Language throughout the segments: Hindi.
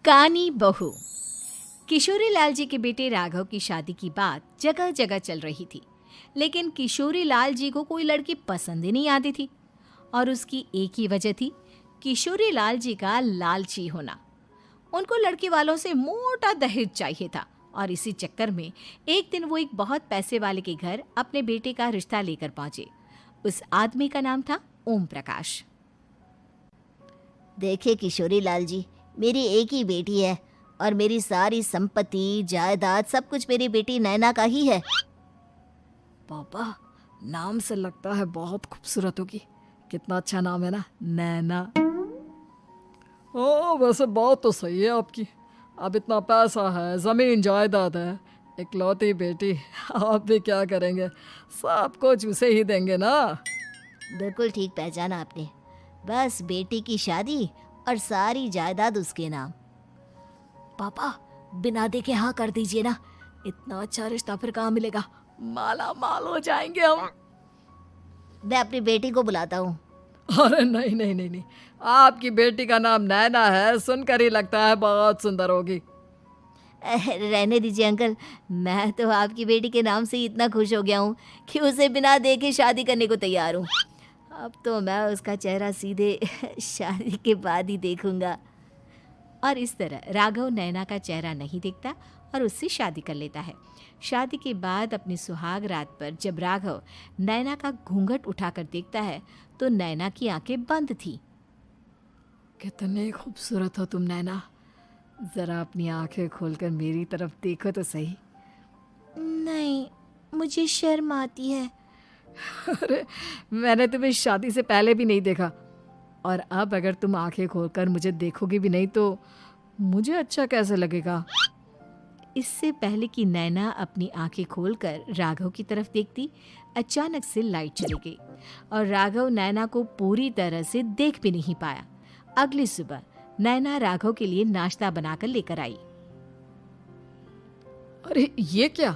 कानी बहू। किशोरी लाल जी के बेटे राघव की शादी की बात जगह जगह चल रही थी, लेकिन किशोरी लाल जी को कोई लड़की पसंद ही नहीं आती थी। और उसकी एक ही वजह थी, किशोरी लाल जी का लालची होना। उनको लड़की वालों से मोटा दहेज चाहिए था और इसी चक्कर में एक दिन वो एक बहुत पैसे वाले के घर अपने बेटे का रिश्ता लेकर पहुंचे। उस आदमी का नाम था ओम प्रकाश। देखिए किशोरी लाल जी, मेरी एक ही बेटी है और मेरी सारी संपत्ति जायदाद सब कुछ मेरी बेटी नैना का ही है। पापा, नाम से लगता है बहुत खूबसूरत होगी। कितना अच्छा नाम है ना, नैना। ओ, वैसे बात तो सही है आपकी। अब इतना पैसा है, जमीन जायदाद है, इकलौती बेटी, आप भी क्या करेंगे? सब कुछ उसे ही देंगे ना। बिल्कुल ठीक पहचाना आपने। बस बेटी की शादी और सारी जायदाद उसके नाम। पापा, बिना देखे हाँ कर दीजिए ना। इतना अच्छा रिश्ता फिर कहाँ मिलेगा? माला माल हो जाएंगे हम। मैं अपनी बेटी को बुलाता हूँ। अरे नहीं नहीं नहीं नहीं, आपकी बेटी का नाम नैना है, सुनकर ही लगता है बहुत सुंदर होगी। रहने दीजिए अंकल, मैं तो आपकी बेटी के नाम से ही इतना खुश हो गया हूँ कि उसे बिना देखे शादी करने को तैयार हूँ। अब तो मैं उसका चेहरा सीधे शादी के बाद ही देखूंगा। और इस तरह राघव नैना का चेहरा नहीं देखता और उससे शादी कर लेता है। शादी के बाद अपनी सुहाग रात पर जब राघव नैना का घूंघट उठाकर देखता है तो नैना की आंखें बंद थी। कितनी खूबसूरत हो तुम नैना, जरा अपनी आंखें खोलकर मेरी तरफ देखो तो सही। नहीं, मुझे शर्म आती है। अरे, मैंने तुम्हें शादी से पहले भी नहीं देखा, और अब अगर तुम आंखें खोलकर मुझे देखोगी भी नहीं तो मुझे अच्छा कैसे लगेगा? इससे पहले कि नैना अपनी आंखें खोलकर राघव की तरफ देखती, अचानक से लाइट चली गई और राघव नैना को पूरी तरह से देख भी नहीं पाया। अगली सुबह नैना राघव के लिए नाश्ता बनाकर लेकर आई। अरे ये क्या,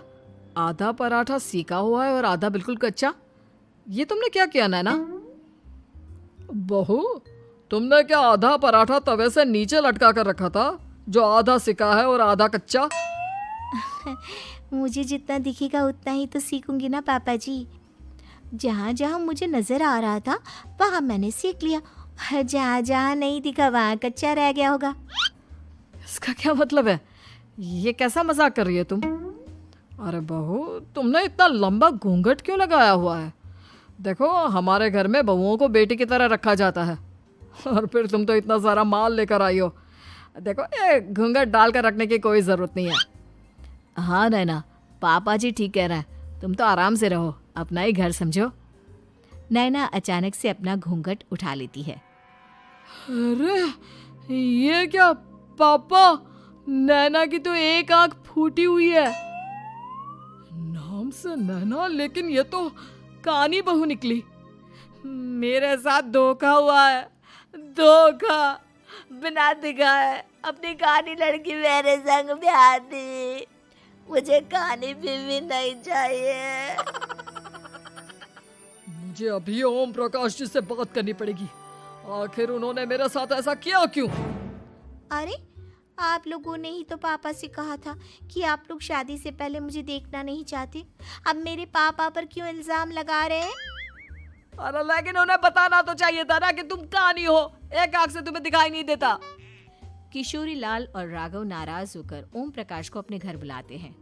आधा पराठा सेका हुआ है और आधा बिल्कुल कच्चा। ये तुमने क्या किया नैना? बहू, तुमने क्या आधा पराठा तवे से नीचे लटका कर रखा था, जो आधा सेका है और आधा कच्चा? मुझे जितना दिखेगा उतना ही तो सीखूंगी ना पापा जी। जहाँ जहाँ मुझे नजर आ रहा था वहाँ मैंने सीख लिया, जहाँ जहाँ नहीं दिखा वहाँ कच्चा रह गया होगा। इसका क्या मतलब है? ये कैसा मजाक कर रही है तुम? अरे बहू, तुमने इतना लंबा घूंघट क्यों लगाया हुआ है? देखो, हमारे घर में बहुओं को बेटी की तरह रखा जाता है, और फिर तुम तो इतना सारा माल लेकर आई हो। देखो, ये घूंघट डालकर रखने की कोई ज़रूरत नहीं है। हाँ नैना, पापा जी ठीक कह रहे हैं, तुम तो आराम से रहो, अपना ही घर समझो। नैना अचानक से अपना घूंघट उठा लेती है। अरे ये क्या पापा, नैना की तो एक आंख फूटी हुई है। नाम से नैना, लेकिन ये तो कानी बहू निकली। मेरे साथ धोखा हुआ है, धोखा। बिना दिखाए अपनी कानी लड़की मेरे संग ब्याह दी। मुझे कानी बीवी नहीं चाहिए। मुझे अभी ओम प्रकाश जी से बात करनी पड़ेगी। आखिर उन्होंने मेरे साथ ऐसा किया क्यों? अरे, आप लोगों ने ही तो पापा से कहा था कि आप लोग शादी से पहले मुझे देखना नहीं चाहते। अब मेरे पापा पर क्यों इल्जाम लगा रहे हैं? अरे लेकिन उन्हें बताना तो चाहिए था ना कि तुम कानी हो, एक आंख से तुम्हें दिखाई नहीं देता। किशोरी लाल और राघव नाराज होकर ओम प्रकाश को अपने घर बुलाते हैं।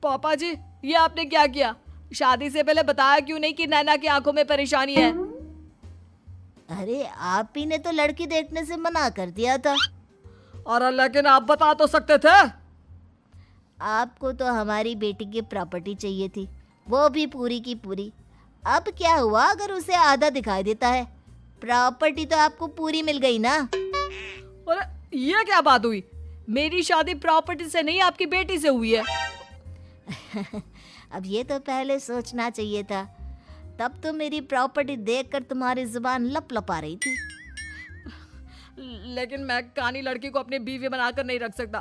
पापा जी, ये आपने क्या किया? शादी से पहले बताया क्यों नहीं कि नैना की आंखों में परेशानी है? अरे, आप ही ने तो लड़की देखने से मना कर दिया था। अरे लेकिन आप बता तो सकते थे। आपको तो हमारी बेटी की प्रॉपर्टी चाहिए थी, वो भी पूरी की पूरी। अब क्या हुआ अगर उसे आधा दिखाई देता है? प्रॉपर्टी तो आपको पूरी मिल गई ना। अरे ये क्या बात हुई? मेरी शादी प्रॉपर्टी से नहीं, आपकी बेटी से हुई है। अब ये तो पहले सोचना चाहिए था, तब तो मेरी प्रॉपर्टी देखकर तुम्हारी जुबान लप लपा रही थी। लेकिन मैं कानी लड़की को अपनी बीवी बनाकर नहीं रख सकता।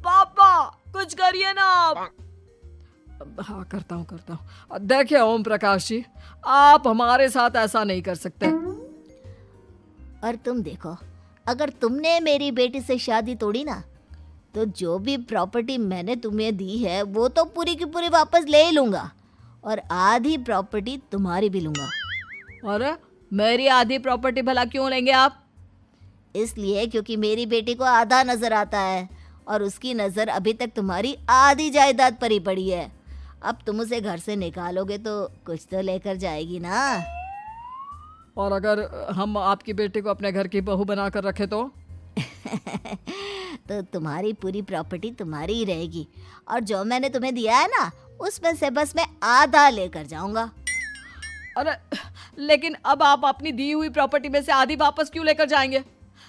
पापा, कुछ करिए ना आप। हाँ, करता हूँ। देखिए ओम प्रकाश जी, आप हमारे साथ ऐसा नहीं कर सकते। और तुम देखो, अगर तुमने मेरी बेटी से शादी तोड़ी ना, तो जो भी प्रॉपर्टी मैंने तुम्हें दी है वो तो पूरी की पूरी वापस ले ही लूँगा, और आधी प्रॉपर्टी तुम्हारी भी लूँगा। अरे मेरी आधी प्रॉपर्टी भला क्यों लेंगे आप? इसलिए क्योंकि मेरी बेटी को आधा नज़र आता है और उसकी नज़र अभी तक तुम्हारी आधी जायदाद पर ही पड़ी है। अब तुम उसे घर से निकालोगे तो कुछ तो लेकर जाएगी ना। और अगर हम आपकी बेटी को अपने घर की बहू बना कर रखे तो? तो तुम्हारी पूरी प्रॉपर्टी तुम्हारी ही रहेगी, और जो मैंने तुम्हें दिया है ना, उसमें से बस मैं आधा लेकर जाऊंगा। अरे लेकिन अब आप अपनी दी हुई प्रॉपर्टी में से आधी वापस क्यों लेकर जाएंगे?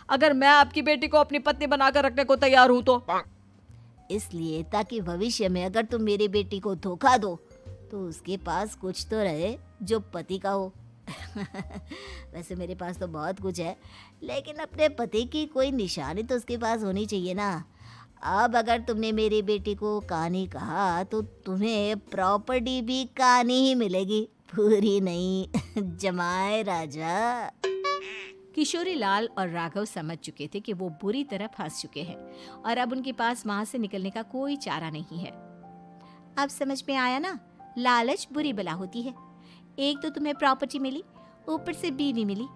अगर मैं आपकी बेटी को अपनी पत्नी बनाकर रखने को तैयार हूं तो? इसलिए ताकि भविष्य में अगर तुम मेरी बेटी को धोखा दो तो उसके पास कुछ तो रहे जो पति का हो। वैसे मेरे पास तो बहुत कुछ है, लेकिन अपने पति की कोई निशानी तो उसके पास होनी चाहिए ना। अब अगर तुमने मेरी बेटी को कानी कहा तो तुम्हें प्रॉपर्टी भी कानी ही मिलेगी, पूरी नहीं। जमाए राजा। किशोरी लाल और राघव समझ चुके थे कि वो बुरी तरह फंस चुके हैं और अब उनके पास वहां से निकलने का कोई चारा नहीं है। अब समझ में आया ना, लालच बुरी बला होती है। एक तो तुम्हें प्रॉपर्टी मिली, ऊपर से बीवी मिली,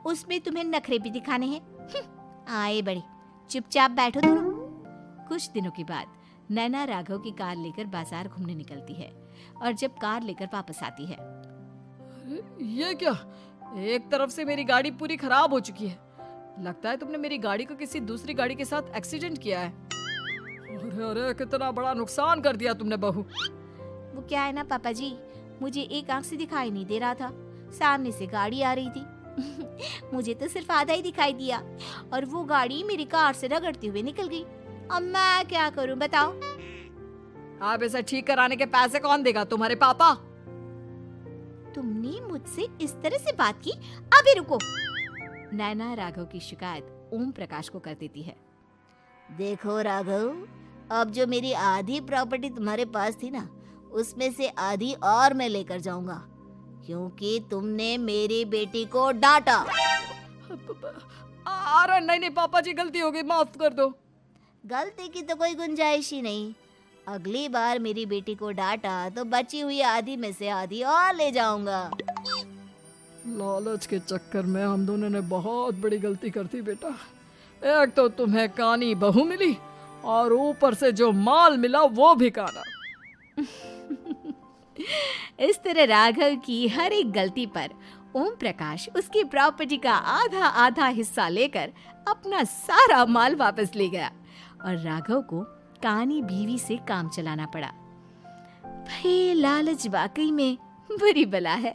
उसमें तुम्हें नखरे भी दिखाने हैं। आए बड़े, चुपचाप बैठो दोनों। कुछ दिनों के बाद नैना राघव की कार लेकर बाजार घूमने निकलती है और जब कार लेकर वापस आती है, ये क्या? एक तरफ से मेरी गाड़ी पूरी खराब हो चुकी है। लगता है तुमने मेरी गाड़ी को किसी दूसरी गाड़ी के साथ एक्सीडेंट किया है। अरे अरे कितना बड़ा नुकसान कर दिया तुमने बहू। वो क्या है ना पापा जी, मुझे एक आंख से दिखाई नहीं दे रहा था, सामने से गाड़ी आ रही थी। मुझे तो सिर्फ आधा ही दिखाई दिया और वो गाड़ी मेरी कार से रगड़ते हुए निकल गई। अब मैं क्या करूं बताओ? आप इसे ठीक कराने के पैसे कौन देगा? तुम्हारे पापा? तुमने मुझसे इस तरह से बात की? अभी रुको। नैना राघव की शिकायत ओम प्रकाश को कर देती है। देखो राघव, अब जो मेरी आधी प्रॉपर्टी तुम्हारे पास थी ना, उसमें से आधी और मैं लेकर जाऊंगा, क्योंकि तुमने मेरी बेटी को डांटा। अरे नहीं नहीं पापा जी, गलती हो गई, माफ कर दो। गलती की तो कोई गुंजाइश ही नहीं। अगली बार मेरी बेटी को डांटा तो बची हुई आधी में से आधी और ले जाऊंगा। लालच के चक्कर में हम दोनों ने बहुत बड़ी गलती कर दी बेटा। एक तो तुम्हें कानी बहू मिली और ऊपर से जो माल मिला वो भी काना। इस तरह राघव की हर एक गलती पर ओम प्रकाश उसकी प्रॉपर्टी का आधा आधा हिस्सा लेकर अपना सारा माल वापस ले गया और राघव को कानी बीवी से काम चलाना पड़ा। भाई लालच वाकई में बुरी बला है।